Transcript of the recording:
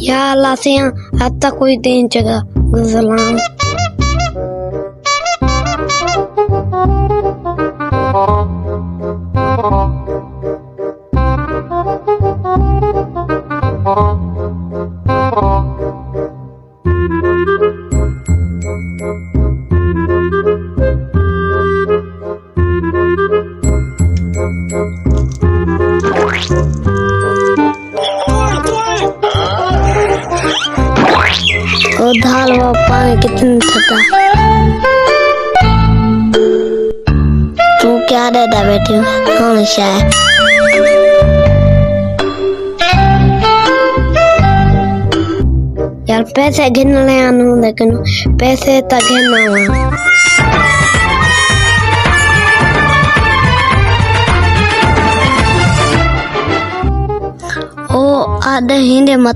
या अल्लाह से आता कोई दिन जगह गुजलाम और दाल व पानी कितनी ठंडा। तू क्या देता बेटी कौन सा है? यार पैसे गिनने आनू लेकिन पैसे तक गिनना ओ आधे हिंदे मत